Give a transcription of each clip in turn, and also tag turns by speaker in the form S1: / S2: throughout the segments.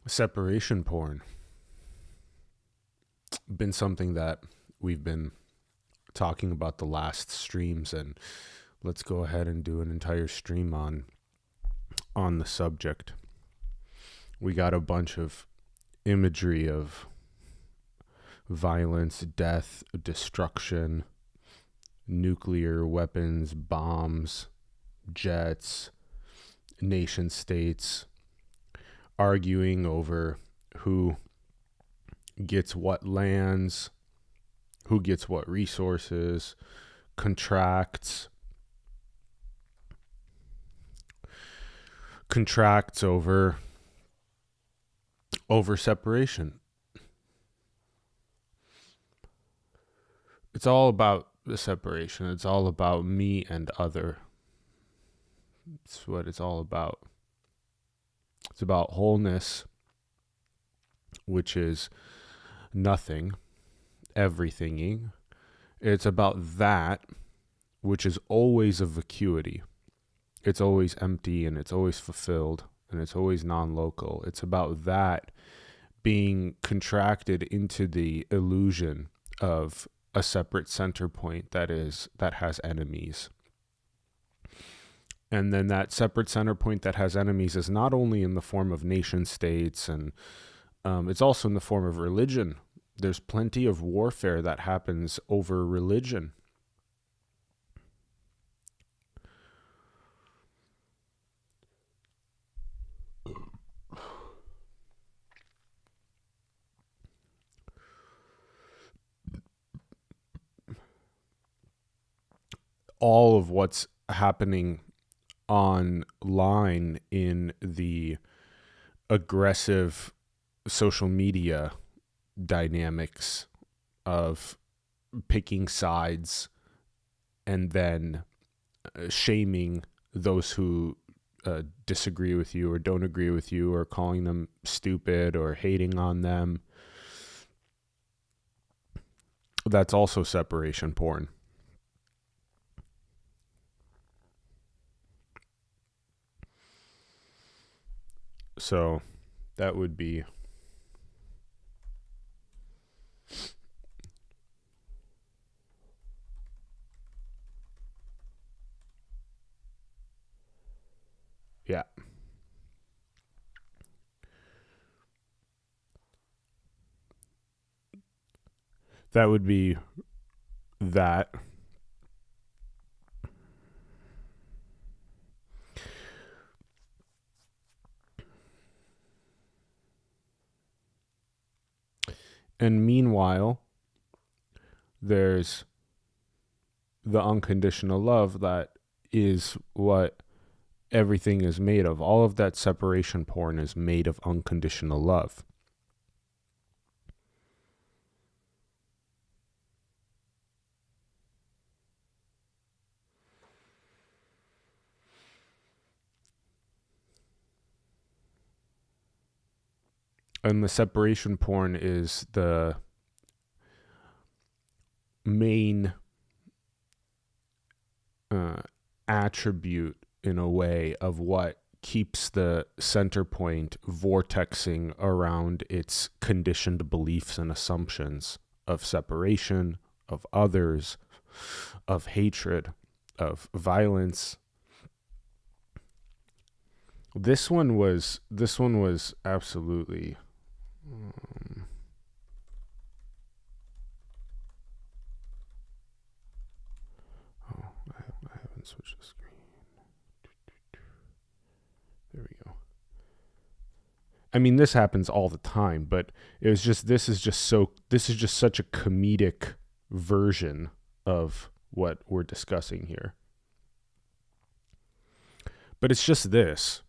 S1: Separation porn been something that we've been talking about the last streams, and let's go ahead and do an entire stream on the subject. We got a bunch of imagery of violence, death, destruction, nuclear weapons, bombs, jets, nation states arguing over who gets what lands, who gets what resources, contracts over separation. It's all about the separation. It's all about me and other. It's what it's all about. It's about wholeness, which is nothing, everythinging. It's about that, which is always a vacuity. It's always empty and it's always fulfilled and it's always non-local. It's about that being contracted into the illusion of a separate center point that has enemies. And then that separate center point that has enemies is not only in the form of nation states, and it's also in the form of religion. There's plenty of warfare that happens over religion. All of what's happening online in the aggressive social media dynamics of picking sides and then shaming those who disagree with you or don't agree with you, or calling them stupid or hating on them. That's also separation porn. So that would be yeah. That would be that. And meanwhile, there's the unconditional love that is what everything is made of. All of that separation porn is made of unconditional love. And the separation porn is the main attribute, in a way, of what keeps the center point vortexing around its conditioned beliefs and assumptions of separation, of others, of hatred, of violence. This one was absolutely I haven't switched the screen. There we go. I mean, this happens all the time, but it was just this is just such a comedic version of what we're discussing here. But it's just this.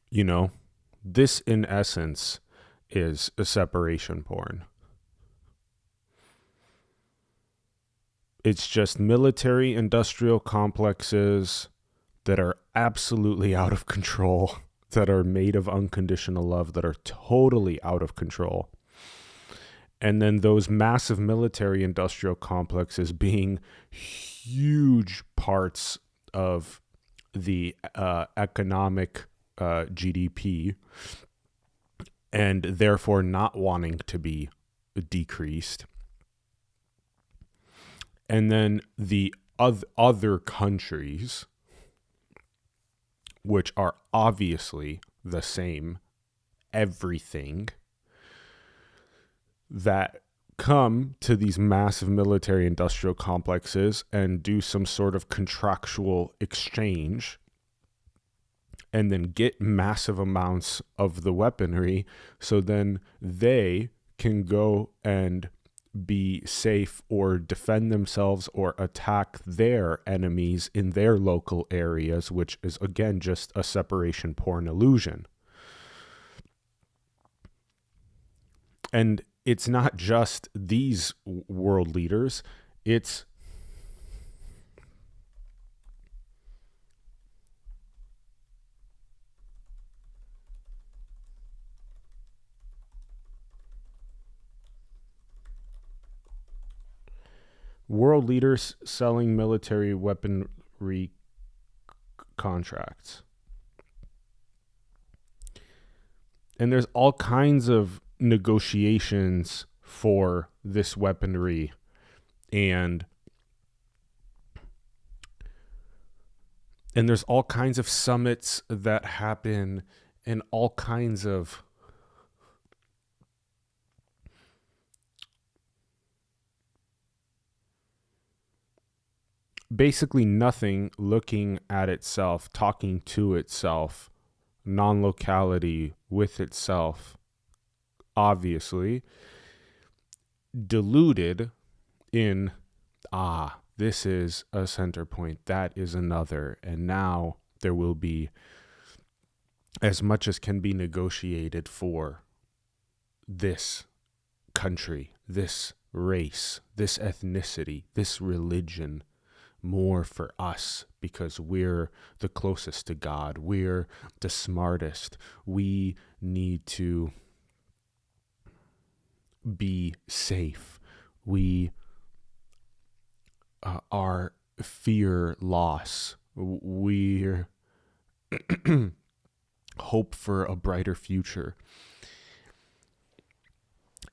S1: You know, this in essence is a separation porn. It's just military industrial complexes that are absolutely out of control, that are made of unconditional love, that are totally out of control. And then those massive military industrial complexes being huge parts of the economic GDP and therefore not wanting to be decreased. And then the other countries, which are obviously the same everything, that come to these massive military industrial complexes and do some sort of contractual exchange and then get massive amounts of the weaponry, so then they can go and be safe or defend themselves or attack their enemies in their local areas, which is again just a separation porn illusion. And it's not just these world leaders, it's world leaders selling military weaponry contracts. And there's all kinds of negotiations for this weaponry, and there's all kinds of summits that happen, and all kinds of basically nothing looking at itself, talking to itself, non-locality with itself, obviously deluded in, this is a center point, that is another, and now there will be as much as can be negotiated for this country, this race, this ethnicity, this religion, more for us because we're the closest to God, we're the smartest, we need to be safe, we are fear loss, we're hope for a brighter future.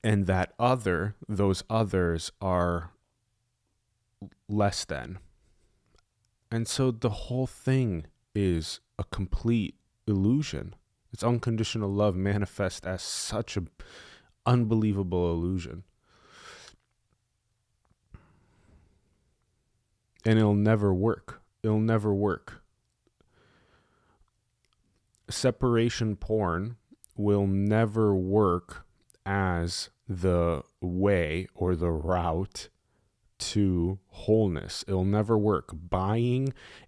S1: And that those others are less than. And so the whole thing is a complete illusion. It's unconditional love manifest as such an unbelievable illusion. And it'll never work. It'll never work. Separation porn will never work as the way or the route to wholeness. It'll never work.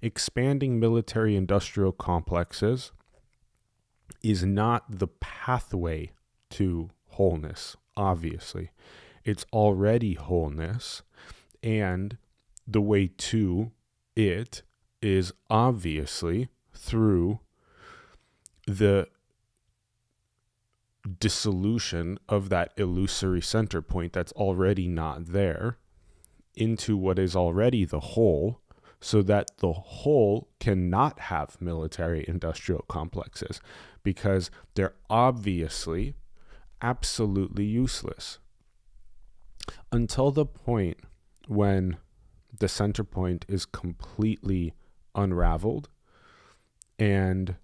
S1: Expanding military industrial complexes is not the pathway to wholeness, obviously. It's already wholeness, and the way to it is obviously through the dissolution of that illusory center point that's already not there into what is already the whole, so that the whole cannot have military industrial complexes because they're obviously absolutely useless. Until the point when the center point is completely unraveled and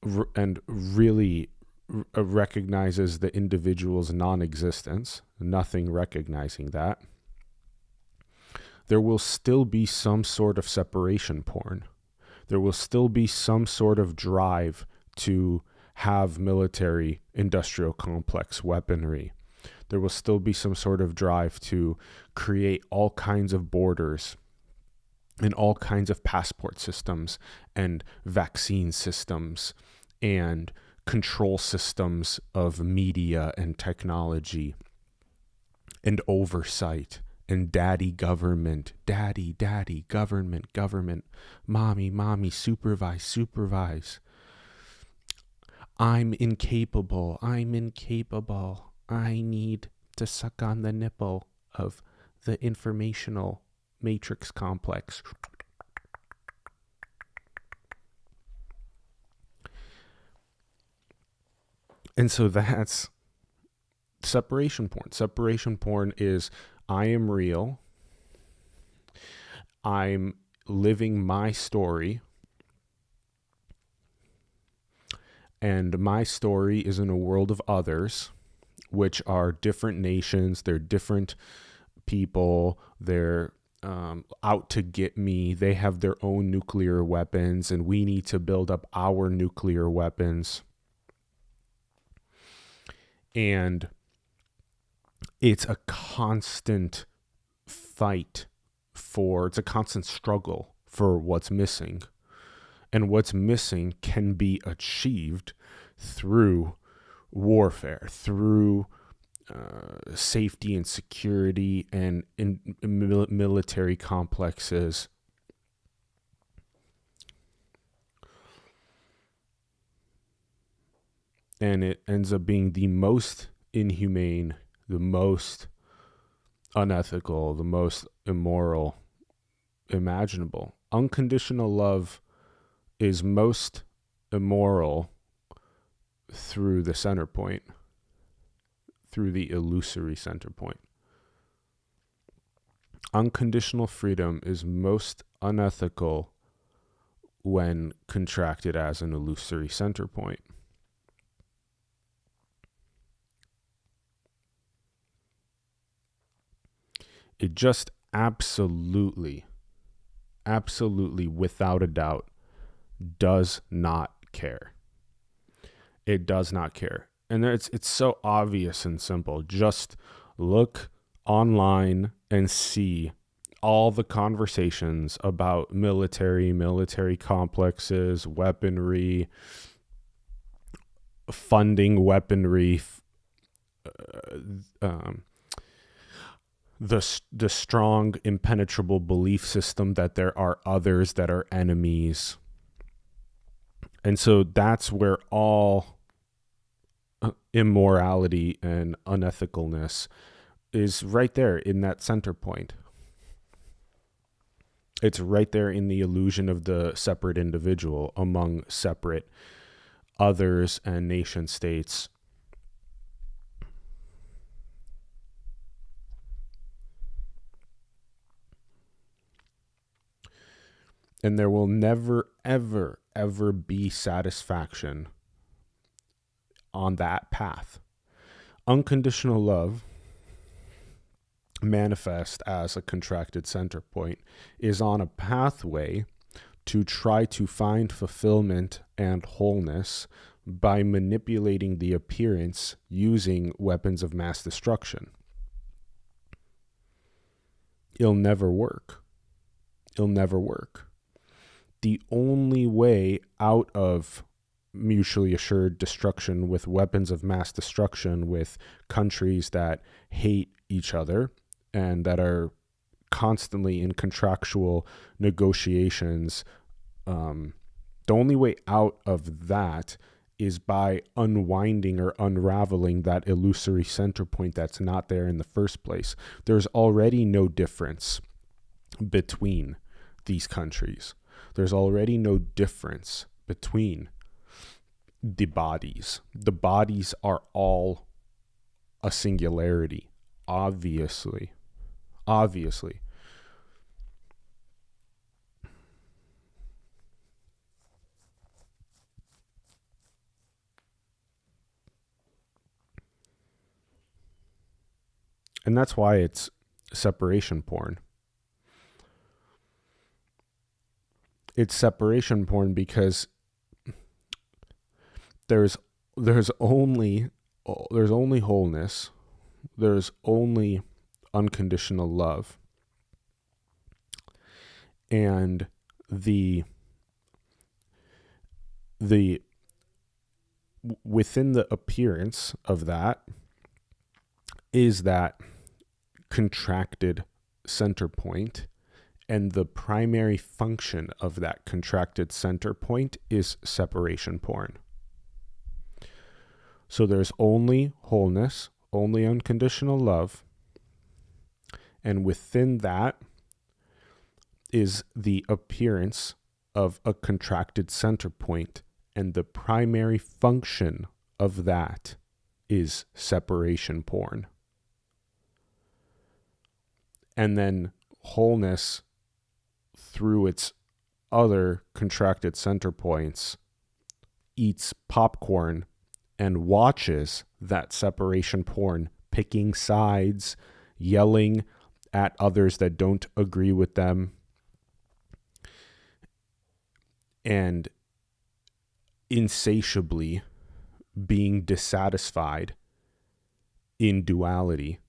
S1: really recognizes the individual's non-existence, nothing recognizing that, there will still be some sort of separation porn. There will still be some sort of drive to have military industrial complex weaponry. There will still be some sort of drive to create all kinds of borders and all kinds of passport systems and vaccine systems and control systems of media and technology and oversight and daddy government, daddy, government, mommy, supervise. I'm incapable. I need to suck on the nipple of the informational matrix complex. And so that's separation porn. Separation porn is I am real. I'm living my story. And my story is in a world of others, which are different nations. They're different people. They're out to get me. They have their own nuclear weapons, and we need to build up our nuclear weapons. And it's a constant fight it's a constant struggle for what's missing. And what's missing can be achieved through warfare, through safety and security and in military complexes. And it ends up being the most inhumane, the most unethical, the most immoral imaginable. Unconditional love is most immoral through the center point, through the illusory center point. Unconditional freedom is most unethical when contracted as an illusory center point. It just absolutely, without a doubt, does not care. It does not care. And it's so obvious and simple. Just look online and see all the conversations about military complexes, weaponry, funding weaponry, the strong, impenetrable belief system that there are others that are enemies. And so that's where all immorality and unethicalness is, right there in that center point. It's right there in the illusion of the separate individual among separate others and nation states. And there will never, ever, ever be satisfaction on that path. Unconditional love, manifest as a contracted center point, is on a pathway to try to find fulfillment and wholeness by manipulating the appearance using weapons of mass destruction. It'll never work. It'll never work. The only way out of mutually assured destruction with weapons of mass destruction, with countries that hate each other and that are constantly in contractual negotiations, the only way out of that is by unwinding or unraveling that illusory center point that's not there in the first place. There's already no difference between these countries. There's already no difference between the bodies. The bodies are all a singularity, obviously. And that's why it's separation porn. It's separation porn because there's only wholeness, there's only unconditional love, and the within the appearance of that is that contracted center point, and the primary function of that contracted center point is separation porn. So there's only wholeness, only unconditional love, and within that is the appearance of a contracted center point, and the primary function of that is separation porn. And then wholeness, through its other contracted center points, eats popcorn and watches that separation porn, picking sides, yelling at others that don't agree with them, and insatiably being dissatisfied in duality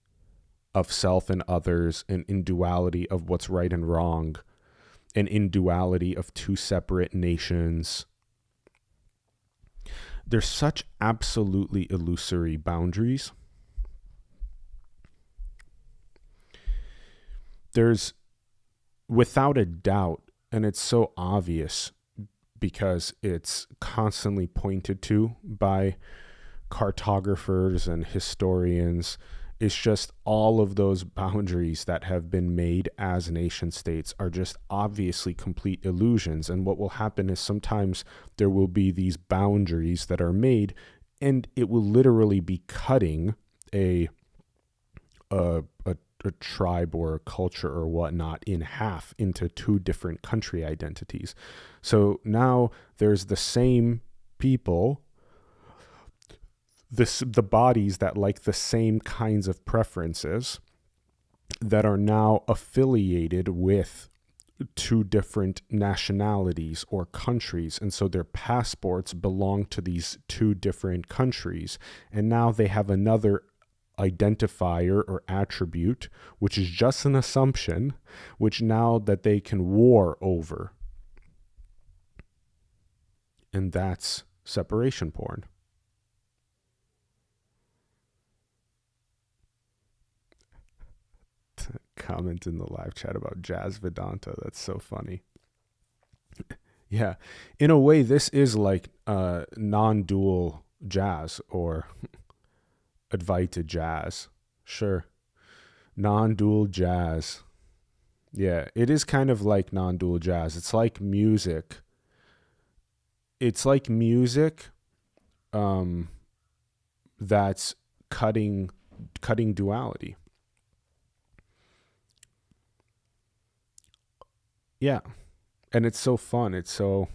S1: of self and others, and in duality of what's right and wrong, and in duality of two separate nations. There's such absolutely illusory boundaries. There's, without a doubt, and it's so obvious because it's constantly pointed to by cartographers and historians, it's just all of those boundaries that have been made as nation states are just obviously complete illusions. And what will happen is sometimes there will be these boundaries that are made, and it will literally be cutting a tribe or a culture or whatnot in half into two different country identities. So now there's the same people, the bodies that like the same kinds of preferences, that are now affiliated with two different nationalities or countries. And so their passports belong to these two different countries. And now they have another identifier or attribute, which is just an assumption, which now that they can war over. And that's separation porn. Comment in the live chat about jazz Vedanta. That's so funny. Yeah. In a way, this is like non-dual jazz or Advaita jazz. Sure. Non-dual jazz. Yeah, it is kind of like non-dual jazz. It's like music. It's like music that's cutting duality. Yeah. And it's so fun. It's so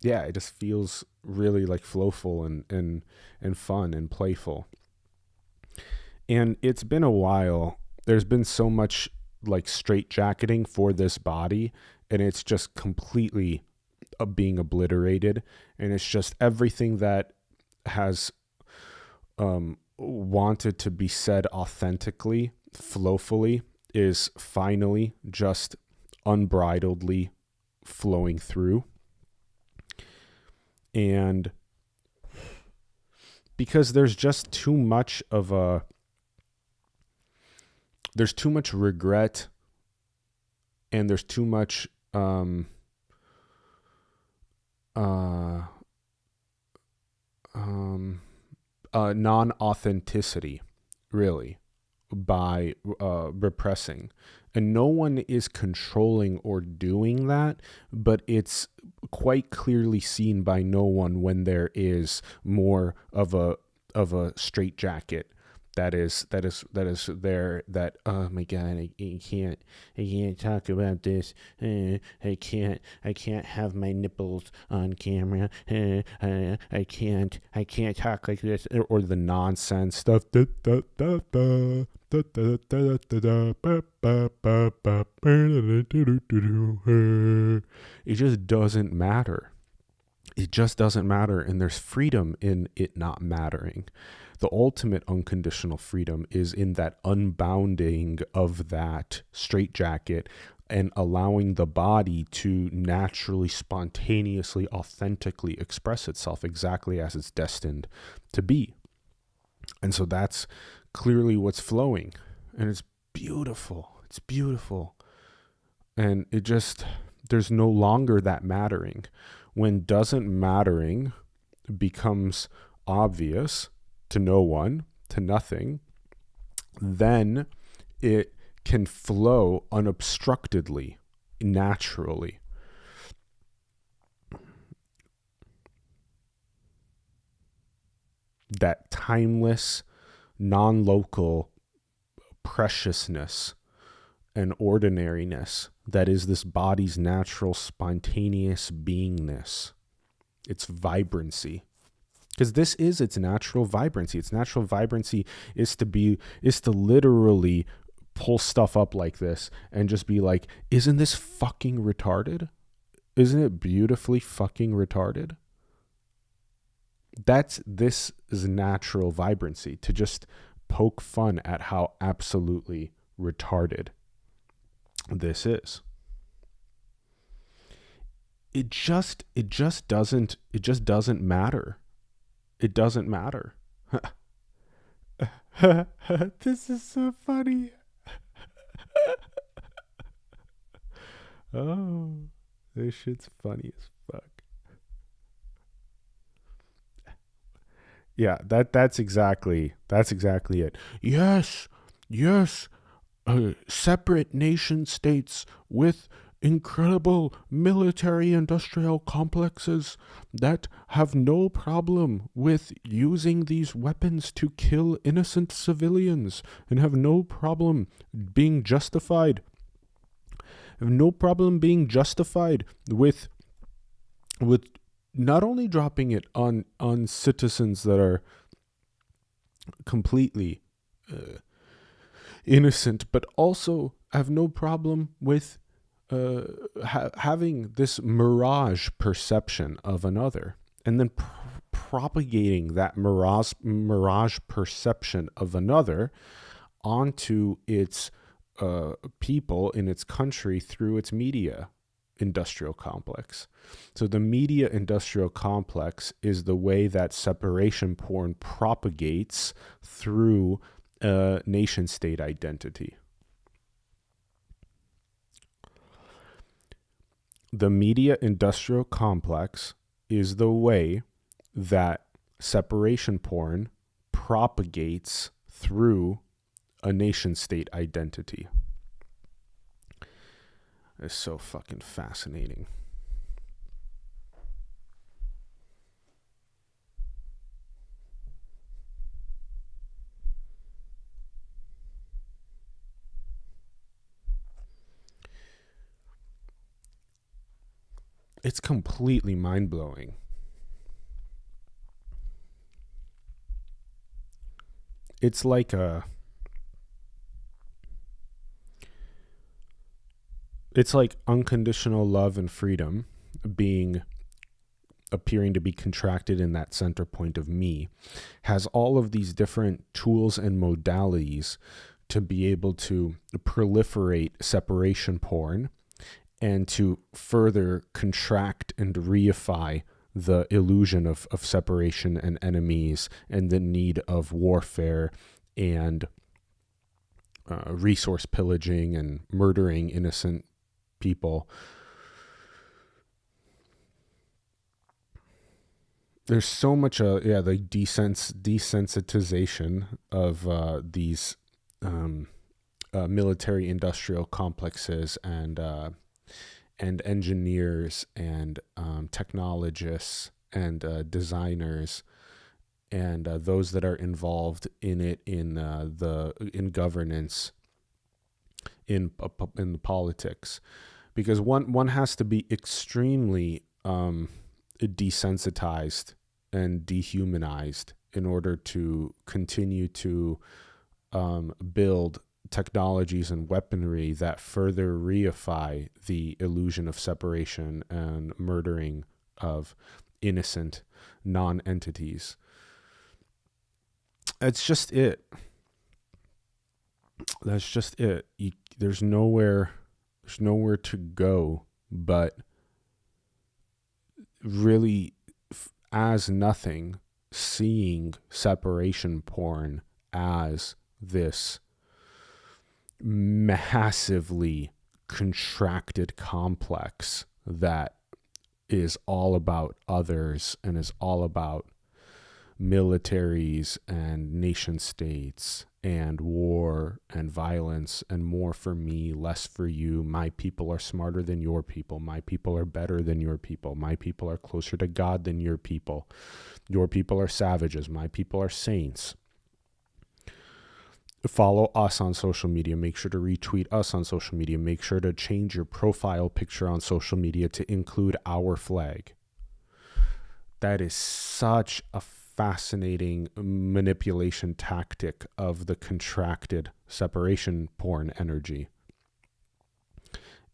S1: yeah, it just feels really like flowful and fun and playful. And it's been a while. There's been so much like straitjacketing for this body, and it's just completely being obliterated. And it's just everything that has wanted to be said authentically, flowfully, is finally just unbridledly flowing through. And because there's just too much of there's too much regret, and there's too much non-authenticity, really, by repressing. And no one is controlling or doing that, but it's quite clearly seen by no one when there is more of a straitjacket that is there, that, oh my God, I can't talk about this. I can't have my nipples on camera. I can't talk like this, or the nonsense stuff. It just doesn't matter. It just doesn't matter, and there's freedom in it not mattering. The ultimate unconditional freedom is in that unbounding of that straitjacket and allowing the body to naturally, spontaneously, authentically express itself exactly as it's destined to be. And so that's clearly what's flowing, and it's beautiful. It's beautiful. And it just, there's no longer that mattering. When doesn't mattering becomes obvious to no one, to nothing, then it can flow unobstructedly, naturally. that timeless, non-local preciousness and ordinariness that is this body's natural, spontaneous beingness, its vibrancy. Because this is its natural vibrancy. Its natural vibrancy is to literally pull stuff up like this and just be like, isn't this fucking retarded? Isn't it beautifully fucking retarded? This is natural vibrancy, to just poke fun at how absolutely retarded this is. It just doesn't matter. It doesn't matter. This is so funny. Oh, this shit's funny as fuck. Yeah, that's exactly it. Yes, separate nation states with incredible military industrial complexes that have no problem with using these weapons to kill innocent civilians and have no problem being justified. With not only dropping it on citizens that are completely innocent, but also have no problem with having this mirage perception of another, and then propagating that mirage perception of another onto its people in its country through its media industrial complex. So the media industrial complex is the way that separation porn propagates through a nation state identity. The media industrial complex is the way that separation porn propagates through a nation state identity. It's so fucking fascinating. It's completely mind-blowing. It's like unconditional love and freedom appearing to be contracted in that center point of me, has all of these different tools and modalities to be able to proliferate separation porn and to further contract and reify the illusion of separation and enemies and the need of warfare and resource pillaging and murdering innocent people. There's so much the desensitization of these military industrial complexes and engineers and technologists and designers and those that are involved in it in governance, in the politics, because one has to be extremely desensitized and dehumanized in order to continue to build technologies and weaponry that further reify the illusion of separation and murdering of innocent non-entities. That's just it. There's nowhere to go but really as nothing, seeing separation porn as this massively contracted complex that is all about others and is all about militaries and nation states and war and violence and more for me, less for you. My people are smarter than your people. My people are better than your people. My people are closer to God than your people. Your people are savages. My people are saints. Follow us on social media. Make sure to retweet us on social media. Make sure to change your profile picture on social media to include our flag. That is such a fascinating manipulation tactic of the contracted separation porn energy.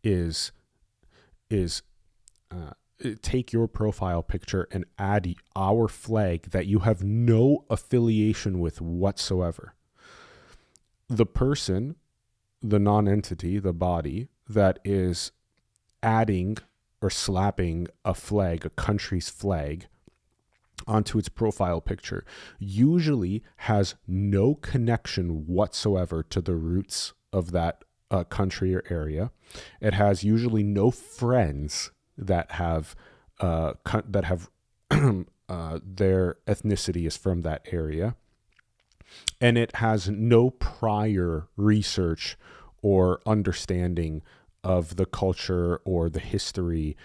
S1: Is take your profile picture and add our flag that you have no affiliation with whatsoever. The person, the non-entity, the body that is adding or slapping a flag, a country's flag, onto its profile picture usually has no connection whatsoever to the roots of that country or area. It has usually no friends that have their ethnicity is from that area, and it has no prior research or understanding of the culture or the history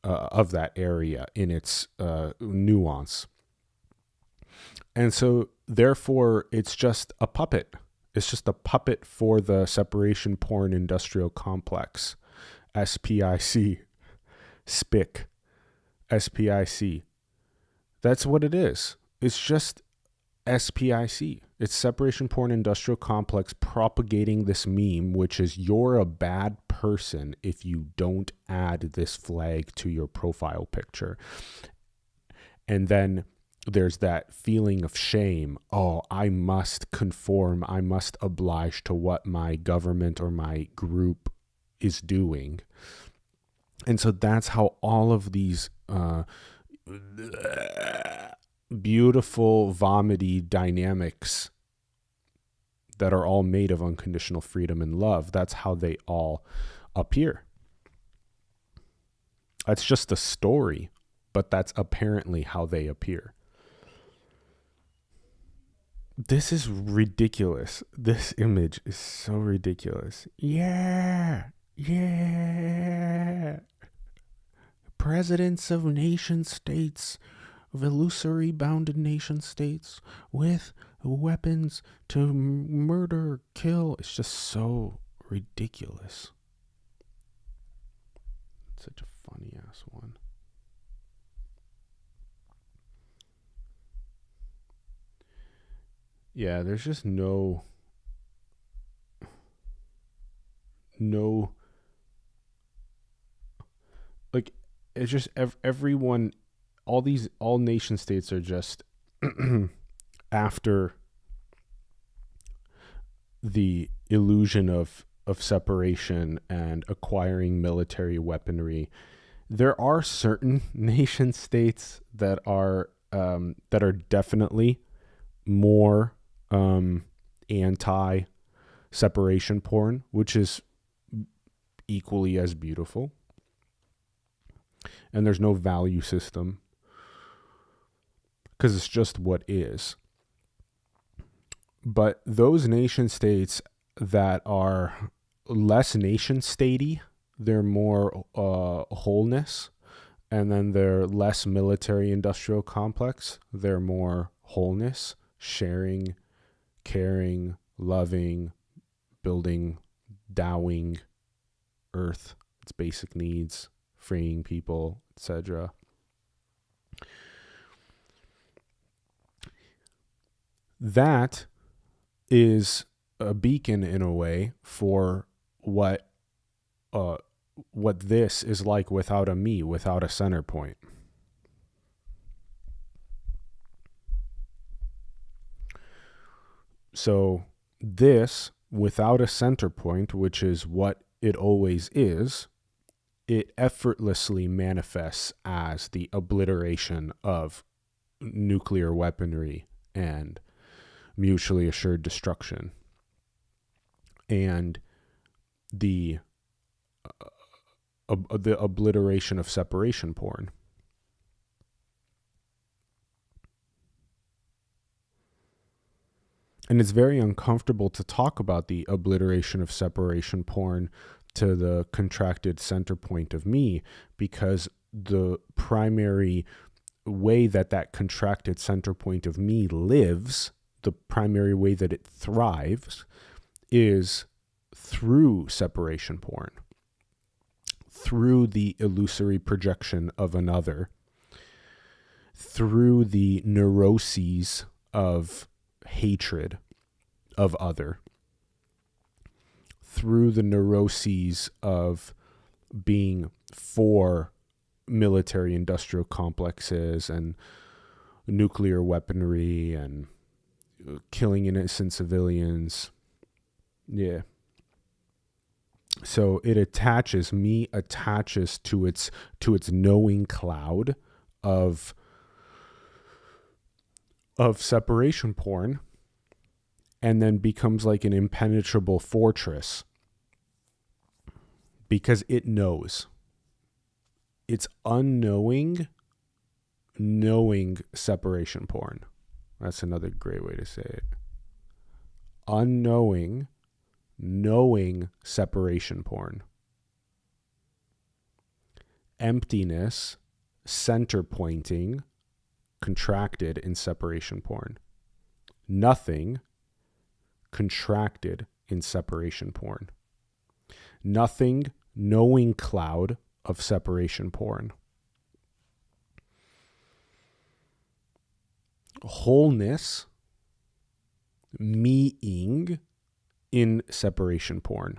S1: of that area in its nuance. And so, therefore, it's just a puppet. It's just a puppet for the separation porn industrial complex. SPIC. SPIC. SPIC. That's what it is. It's just SPIC. It's separation porn industrial complex propagating this meme, which is you're a bad person if you don't add this flag to your profile picture. And then there's that feeling of shame. Oh, I must conform. I must oblige to what my government or my group is doing. And so that's how all of these beautiful, vomity dynamics that are all made of unconditional freedom and love, that's how they all appear. That's just a story, but that's apparently how they appear. This is ridiculous. This image is so ridiculous. Yeah. Presidents of nation states, of illusory bounded nation states with weapons to murder, kill. It's just so ridiculous. Such a funny ass one. Yeah, there's just no like, it's just everyone, all nation states are just after the illusion of separation and acquiring military weaponry. There are certain nation states that are definitely more anti-separation porn, which is equally as beautiful. And there's no value system because it's just what is. But those nation states that are less nation statey, they're more wholeness, and then they're less military industrial complex, they're more wholeness, sharing, caring, loving, building, endowing earth, its basic needs, freeing people, etc. That is a beacon in a way for what this is like without a me, without a center point. So this, without a center point, which is what it always is, it effortlessly manifests as the obliteration of nuclear weaponry and mutually assured destruction, and the obliteration of separation porn. And it's very uncomfortable to talk about the obliteration of separation porn to the contracted center point of me, because the primary way that that contracted center point of me lives, the primary way that it thrives, is through separation porn, through the illusory projection of another, through the neuroses of hatred of other, through the neuroses of being for military industrial complexes and nuclear weaponry and killing innocent civilians. Yeah. So it attaches to its knowing cloud of separation porn, and then becomes like an impenetrable fortress because it knows. It's unknowing, knowing separation porn. That's another great way to say it. Unknowing, knowing separation porn. Emptiness, center pointing, contracted in separation porn. Nothing, contracted in separation porn. Nothing, knowing cloud of separation porn. Wholeness, meing in separation porn.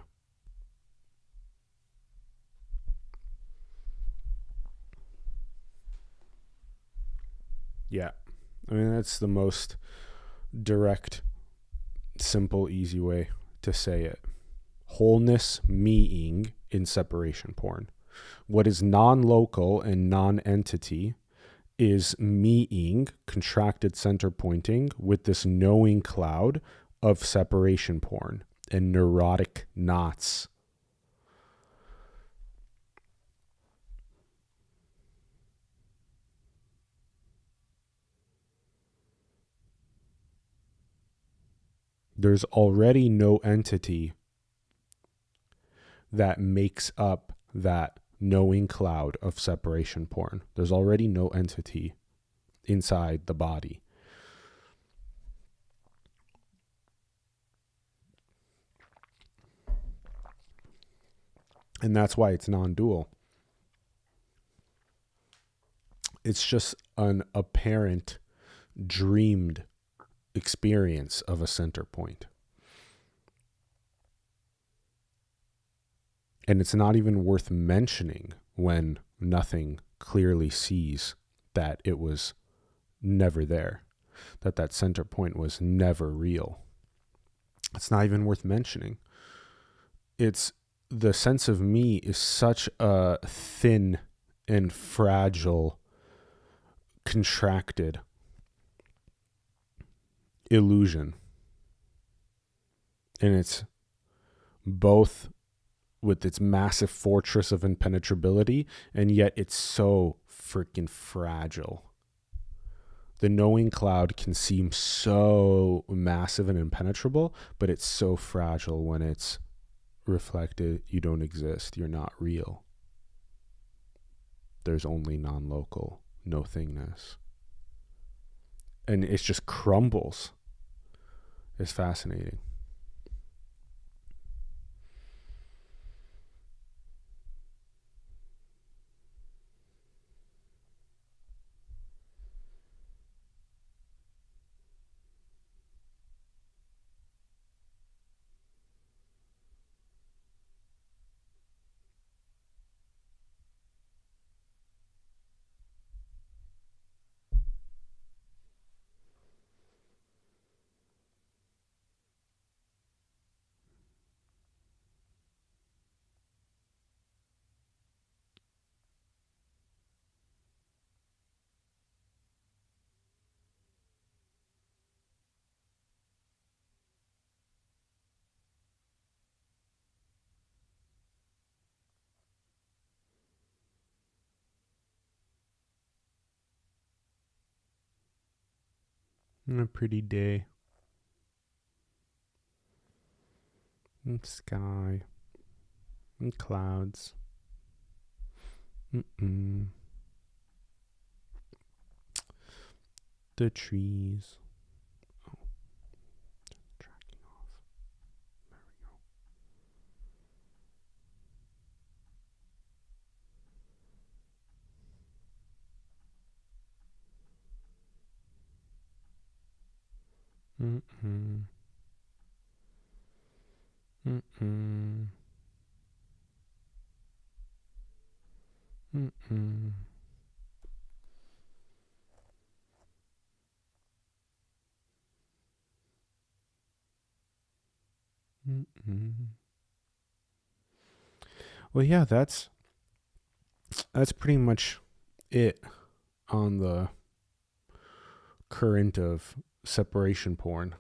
S1: Yeah. I mean, that's the most direct, simple, easy way to say it. Wholeness, meing in separation porn. What is non-local and non-entity is meing, contracted center pointing, with this knowing cloud of separation porn and neurotic knots. There's already no entity that makes up that knowing cloud of separation porn. There's already no entity inside the body. And that's why it's non-dual. It's just an apparent dreamed experience of a center point. And it's not even worth mentioning when nothing clearly sees that it was never there, that center point was never real. It's not even worth mentioning. It's the sense of me is such a thin and fragile, contracted illusion. And it's both with its massive fortress of impenetrability, and yet it's so freaking fragile. The knowing cloud can seem so massive and impenetrable, but it's so fragile when it's reflected. You don't exist. You're not real. There's only non-local, no thingness. And it just crumbles. It's fascinating. A pretty day. and sky and clouds. The trees. Oh, tracking off. There we go. Well, yeah, that's pretty much it on the current of separation porn.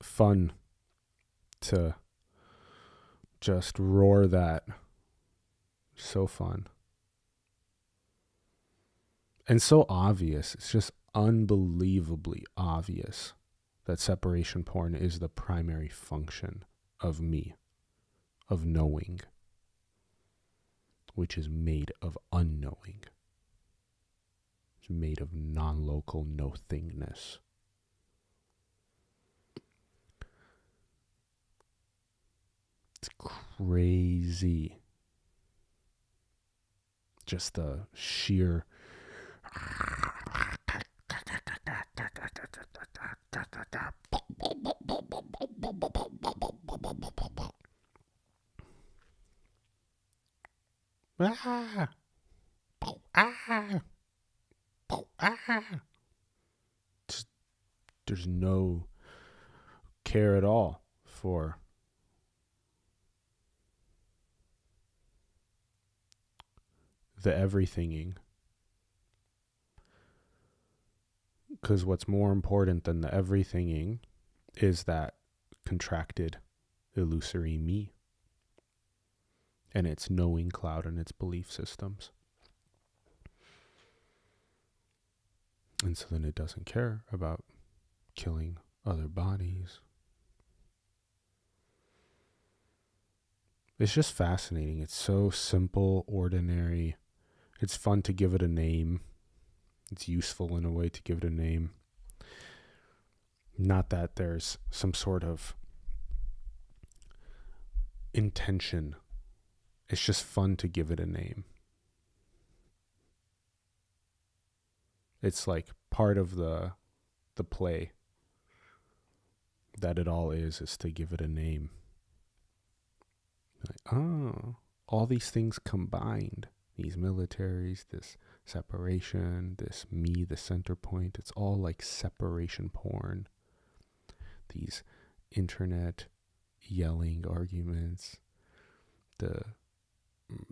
S1: Fun to just roar that. So fun. And so obvious. It's just unbelievably obvious that separation porn is the primary function of me, of knowing, which is made of unknowing. It's made of non-local no-thingness. It's crazy. Just the sheer Just, there's no care at all for the everythinging. Because what's more important than the everythinging is that contracted, illusory me and its knowing cloud and its belief systems. And so then it doesn't care about killing other bodies. It's just fascinating. It's so simple, ordinary. It's fun to give it a name. It's useful in a way to give it a name. Not that there's some sort of intention. It's just fun to give it a name. It's like part of the play that it all is to give it a name. Like, oh, all these things combined, these militaries, this separation, this me, the center point, it's all like separation porn. These internet yelling arguments, the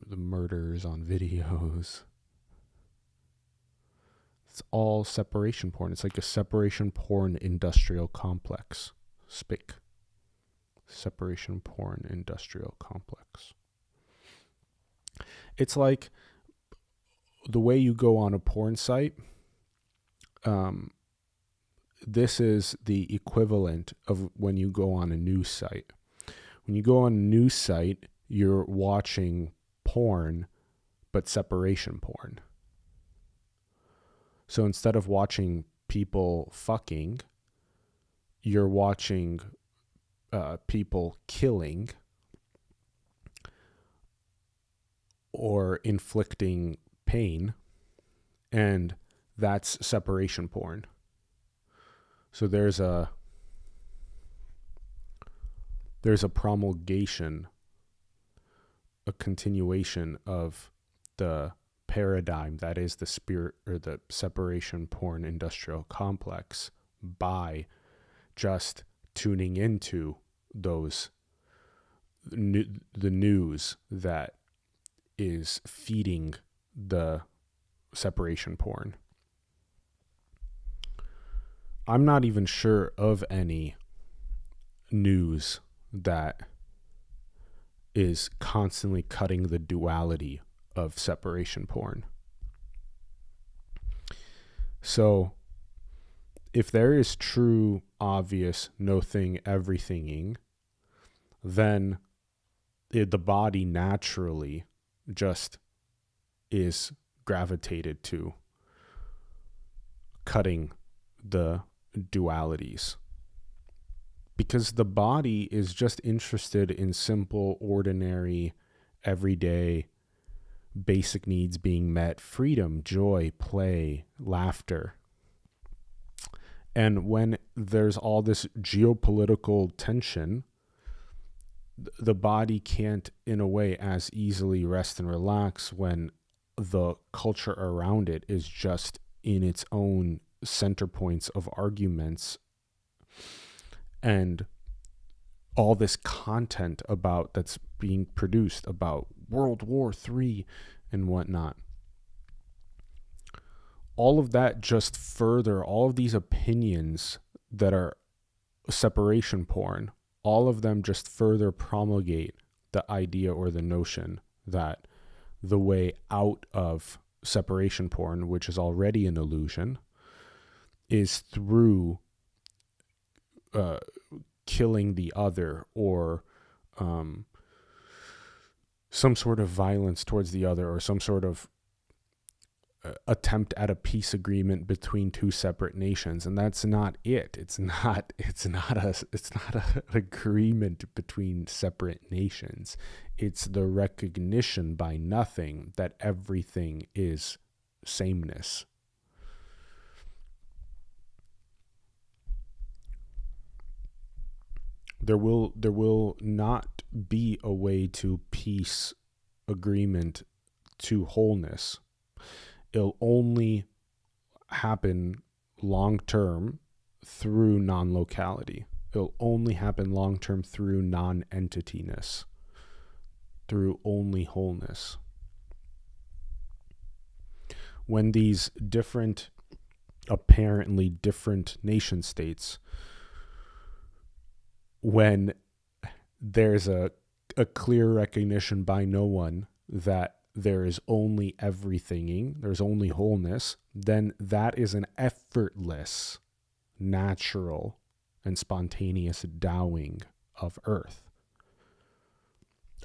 S1: murders on videos. It's all separation porn. It's like a separation porn industrial complex. SPIC. Separation porn industrial complex. It's like the way you go on a porn site. This is the equivalent of when you go on a news site. When you go on a news site, you're watching porn, but separation porn. So instead of watching people fucking, you're watching people killing or inflicting pain, and that's separation porn. So there's a promulgation, a continuation of the paradigm that is the spirit or the separation porn industrial complex by just tuning into those the news that is feeding the separation porn. I'm not even sure of any news that is constantly cutting the duality of separation porn. So if there is true, obvious, no thing, everythinging, then the body naturally just is gravitated to cutting the dualities. Because the body is just interested in simple, ordinary, everyday, basic needs being met: freedom, joy, play, laughter. And when there's all this geopolitical tension, the body can't, in a way, as easily rest and relax when the culture around it is just in its own center points of arguments and all this content about that's being produced about World War III and whatnot. All of that just further, all of these opinions that are separation porn, all of them just further promulgate the idea or the notion that the way out of separation porn, which is already an illusion, is through killing the other, or some sort of violence towards the other, or some sort of attempt at a peace agreement between two separate nations. And that's not it. It's not an agreement between separate nations. It's the recognition by nothing that everything is sameness. There will not be a way to peace agreement to wholeness. It'll only happen long-term through non-locality. It'll only happen long-term through non-entityness, through only wholeness. When these different, apparently different nation states, when there's a clear recognition by no one that there is only everythinging, there's only wholeness, then that is an effortless, natural, and spontaneous endowing of Earth.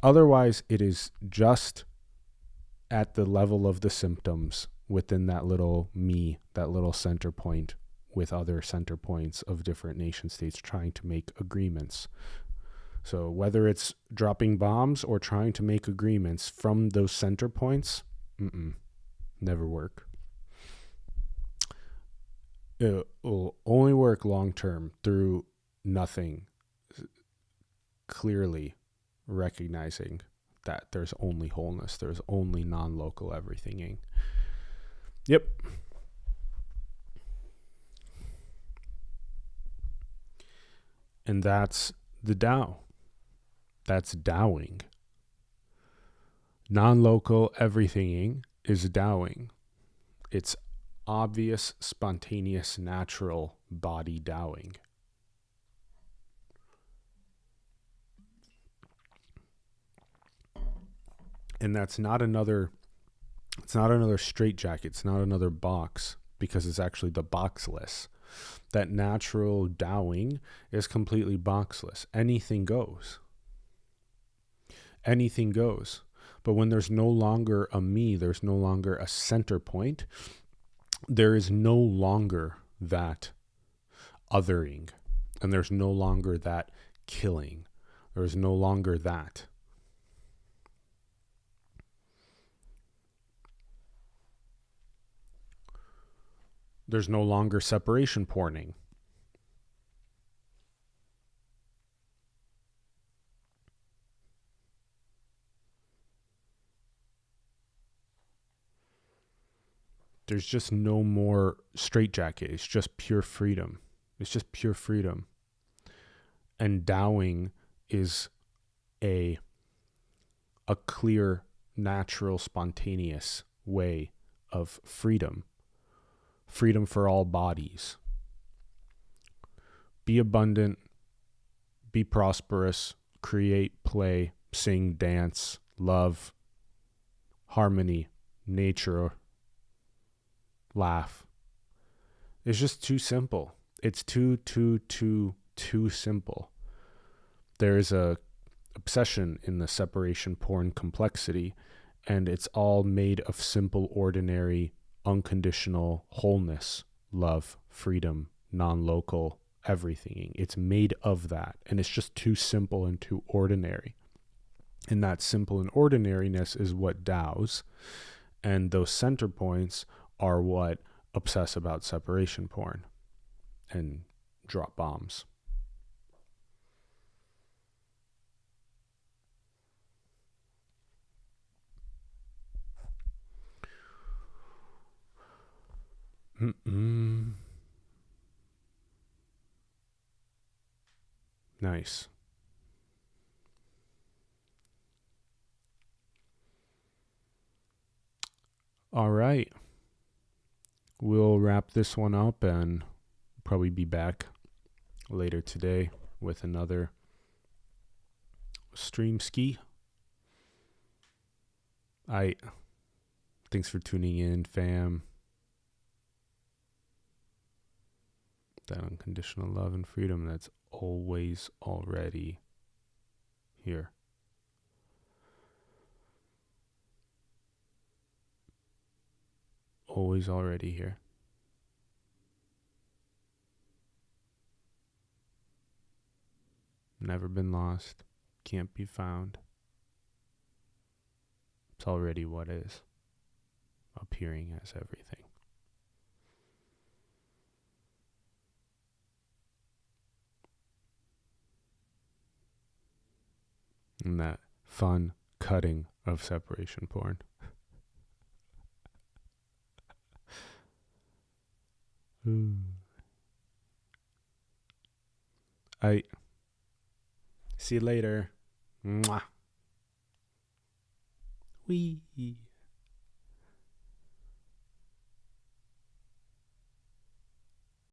S1: Otherwise, it is just at the level of the symptoms within that little me, that little center point, with other center points of different nation states trying to make agreements. So whether it's dropping bombs or trying to make agreements from those center points, never work. It will only work long term through nothing, clearly recognizing that there's only wholeness, there's only non-local everythinging. Yep. And that's the Tao. That's Taoing. Non-local everythinging is Taoing. It's obvious, spontaneous, natural body Taoing. And that's not another, it's not another straitjacket, it's not another box, because it's actually the boxless. That natural Taoing is completely boxless. Anything goes. Anything goes. But when there's no longer a me, there's no longer a center point, there is no longer that othering, and there's no longer that killing. There's no longer that. There's no longer separation porning. There's just no more straitjacket. It's just pure freedom. It's just pure freedom. And Taoing is a clear, natural, spontaneous way of freedom. Freedom for all bodies. Be abundant, be prosperous, create, play, sing, dance, love, harmony, nature, laugh. It's just too simple. It's too simple. There's a obsession in the separation porn complexity, and it's all made of simple, ordinary, unconditional wholeness, love, freedom, non-local, everything. It's made of that, and it's just too simple and too ordinary. And that simple and ordinariness is what dows, and those center points are what obsess about separation porn and drop bombs. Mm-mm. Nice. All right. We'll wrap this one up and probably be back later today with another stream ski. Thanks for tuning in, fam. That unconditional love and freedom that's always already here. Always already here. Never been lost. Can't be found. It's already what is. Appearing as everything. And that fun cutting of separation porn. I see you later. Mwah. Wee.